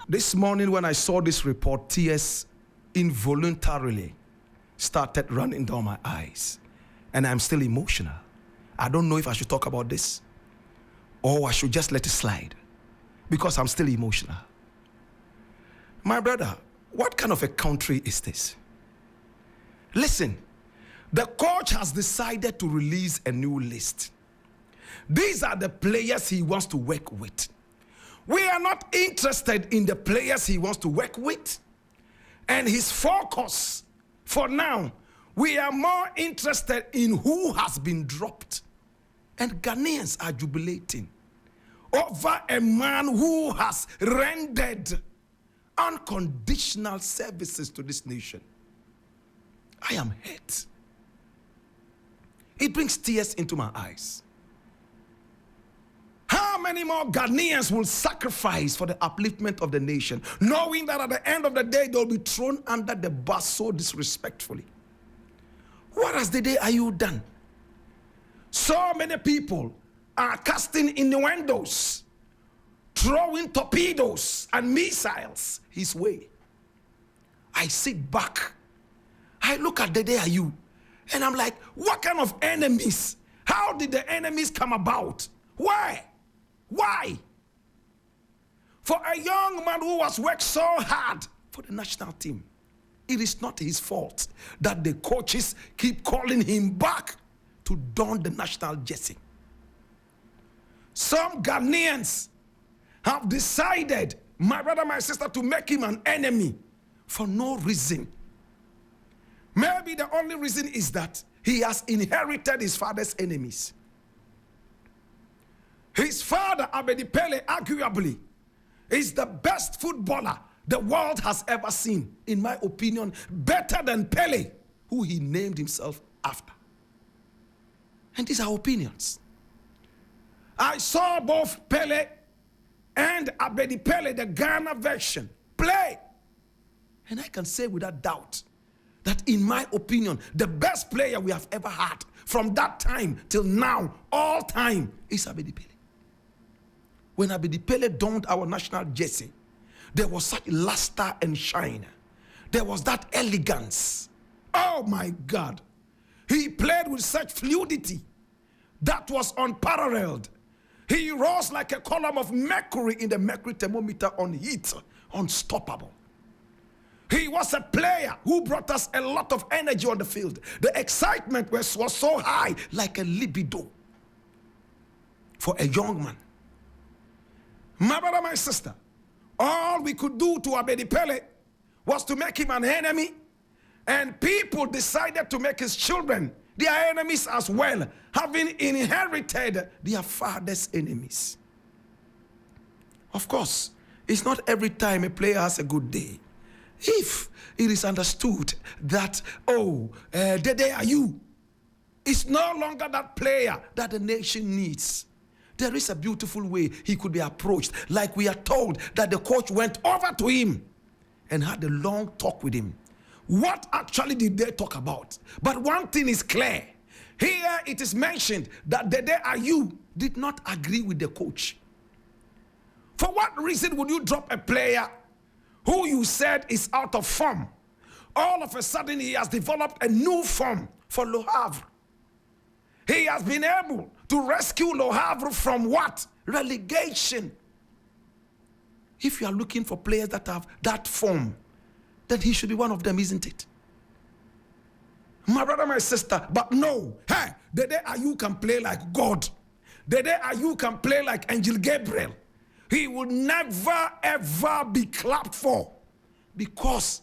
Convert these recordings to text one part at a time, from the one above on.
This morning when I saw this report, tears involuntarily started running down my eyes. And I'm still emotional. I don't know if I should talk about this or I should just let it slide because I'm still emotional. My brother, what kind of a country is this? Listen, the coach has decided to release a new list. These are the players he wants to work with. We are not interested in the players he wants to work with. And his focus for now, we are more interested in who has been dropped. And Ghanaians are jubilating over a man who has rendered unconditional services to this nation. I am hurt. It brings tears into my eyes. How many more Ghanaians will sacrifice for the upliftment of the nation, knowing that at the end of the day, they'll be thrown under the bus so disrespectfully? What has Dede Ayew done? So many people are casting innuendos, throwing torpedoes and missiles his way. I sit back. I look at Dede Ayew, and I'm like, what kind of enemies? How did the enemies come about? Why? Why? For a young man who has worked so hard for the national team, it is not his fault that the coaches keep calling him back to don the national jersey. Some Ghanaians have decided, my brother, my sister, to make him an enemy for no reason. Maybe the only reason is that he has inherited his father's enemies. His father, Abedi Pele, arguably, is the best footballer the world has ever seen, in my opinion, better than Pele, who he named himself after. And these are opinions. I saw both Pele and Abedi Pele, the Ghana version, play. And I can say without doubt that, in my opinion, the best player we have ever had from that time till now, all time, is Abedi Pele. When Abedi Pele donned our national jersey, there was such luster and shine. There was that elegance. Oh my God. He played with such fluidity that was unparalleled. He rose like a column of mercury in the mercury thermometer on heat, unstoppable. He was a player who brought us a lot of energy on the field. The excitement was so high, like a libido for a young man. My brother, my sister, all we could do to Abedi Pele was to make him an enemy, and people decided to make his children their enemies as well, having inherited their father's enemies. Of course, it's not every time a player has a good day. If it is understood that, Dede Ayew is no longer that player that the nation needs, there is a beautiful way he could be approached. Like we are told that the coach went over to him and had a long talk with him. What actually did they talk about? But one thing is clear. Here it is mentioned that Dede Ayew did not agree with the coach. For what reason would you drop a player who you said is out of form? All of a sudden he has developed a new form for Le Havre. He has been able to rescue Le Havre from what? Relegation. If you are looking for players that have that form, then he should be one of them, isn't it? My brother, my sister, but no. Hey, Dede Ayew can play like God. Dede Ayew can play like Angel Gabriel. He will never, ever be clapped for because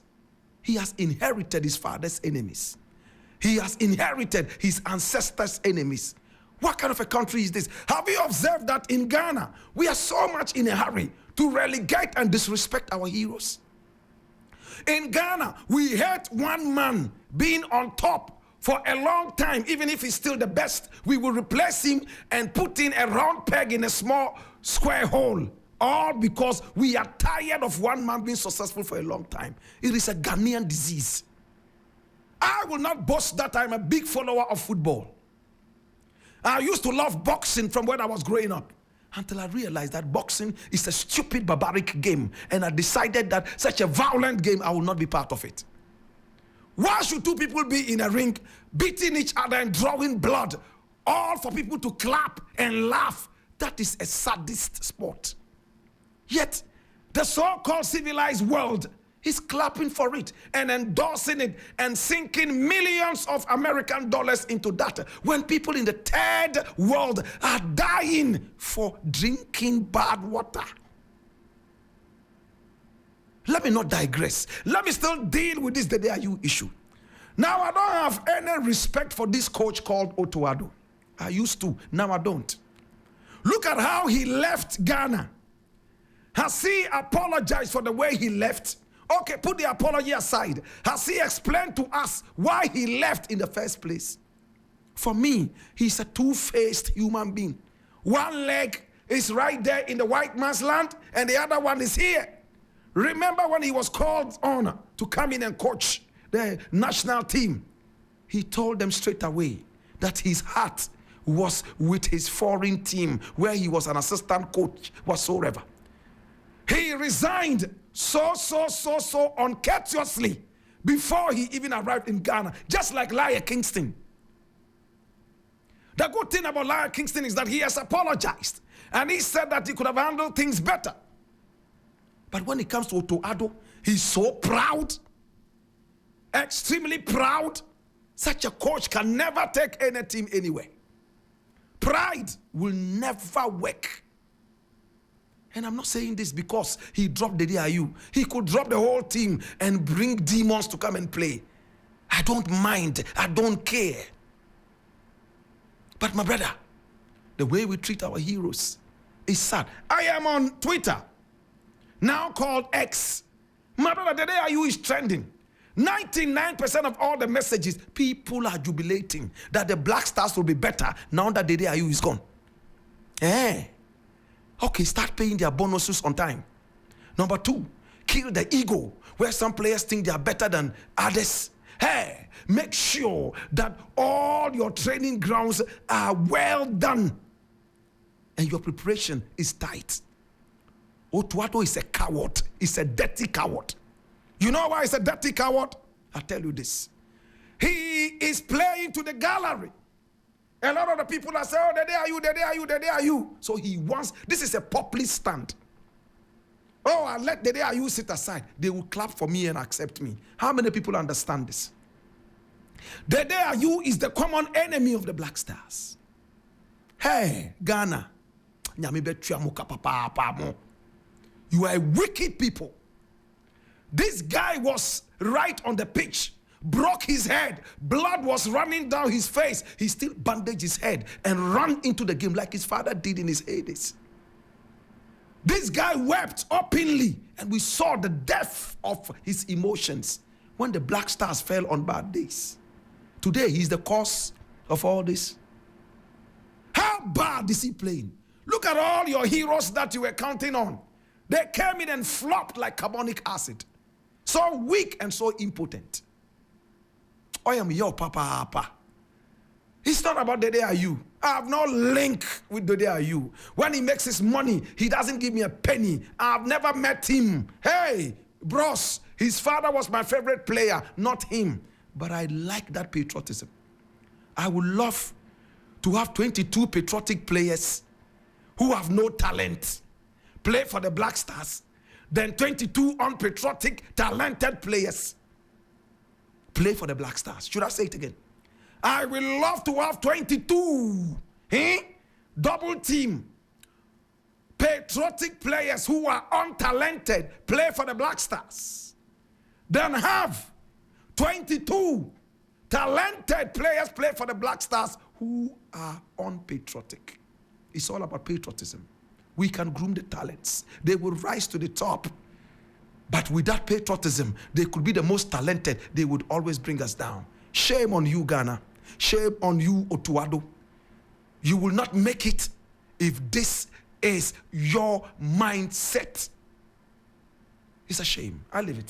he has inherited his father's enemies. He has inherited his ancestors' enemies. What kind of a country is this? Have you observed that in Ghana, we are so much in a hurry to relegate and disrespect our heroes? In Ghana, we hate one man being on top for a long time. Even if he's still the best, we will replace him and put in a round peg in a small square hole. All because we are tired of one man being successful for a long time. It is a Ghanaian disease. I will not boast that I'm a big follower of football. I used to love boxing from when I was growing up. until I realized that boxing is a stupid, barbaric game. And I decided that such a violent game, I will not be part of it. Why should two people be in a ring, beating each other and drawing blood, all for people to clap and laugh? That is a sadist sport. Yet, the so-called civilized world is clapping for it and endorsing it and sinking millions of American dollars into that, when people in the third world are dying for drinking bad water. Let me not digress. Let me still deal with this Dede Ayew issue. Now, I don't have any respect for this coach called Otto Addo. I used to, now I don't. Look at how he left Ghana. Has he apologized for the way he left? Okay, put the apology aside. Has he explained to us why he left in the first place? For me, he's a two-faced human being. One leg is right there in the white man's land, and the other one is here. Remember when he was called on to come in and coach the national team? He told them straight away that his heart was with his foreign team, where he was an assistant coach whatsoever. He resigned so uncourteously before he even arrived in Ghana, just like Lion Kingston. The good thing about Lion Kingston is that he has apologized, and he said that he could have handled things better. But when it comes to Otto Addo, he's so proud, extremely proud. Such a coach can never take any team anywhere. Pride will never work. And I'm not saying this because he dropped Dede Ayew. He could drop the whole team and bring demons to come and play. I don't mind. I don't care. But my brother, the way we treat our heroes is sad. I am on Twitter, now called X. My brother, Dede Ayew is trending. 99% of all the messages, people are jubilating that the Black Stars will be better now that Dede Ayew is gone. Okay, start paying their bonuses on time. Number 2, kill the ego, where some players think they are better than others. Hey, make sure that all your training grounds are well done and your preparation is tight. Otto Addo is a coward. He's a dirty coward. You know why he's a dirty coward? I'll tell you this. He is playing to the gallery. A lot of the people are saying, oh, Dede Ayew, Dede Ayew, Dede Ayew. So he wants, this is a populist stand. Oh, I'll let Dede Ayew sit aside. They will clap for me and accept me. How many people understand this? Dede Ayew is the common enemy of the Black Stars. Hey, Ghana. You are wicked people. This guy was right on the pitch, broke his head, blood was running down his face. He still bandaged his head and ran into the game like his father did in his heydays. This guy wept openly, and we saw the depth of his emotions when the Black Stars fell on bad days. Today, he's the cause of all this. How bad is he playing? Look at all your heroes that you were counting on. They came in and flopped like carbonic acid. So weak and so impotent. I am your papa. It's not about Dede Ayew. I have no link with Dede Ayew. When he makes his money, he doesn't give me a penny. I've never met him. Hey, bros, his father was my favorite player, not him. But I like that patriotism. I would love to have 22 patriotic players who have no talent play for the Black Stars, then 22 unpatriotic, talented players play for the Black Stars. Should I say it again? I will love to have 22 double team patriotic players who are untalented play for the Black Stars. Then have 22 talented players play for the Black Stars who are unpatriotic. It's all about patriotism. We can groom the talents. They will rise to the top. But with that patriotism, they could be the most talented. They would always bring us down. Shame on you, Ghana. Shame on you, Otto Addo. You will not make it if this is your mindset. It's a shame. I leave it here.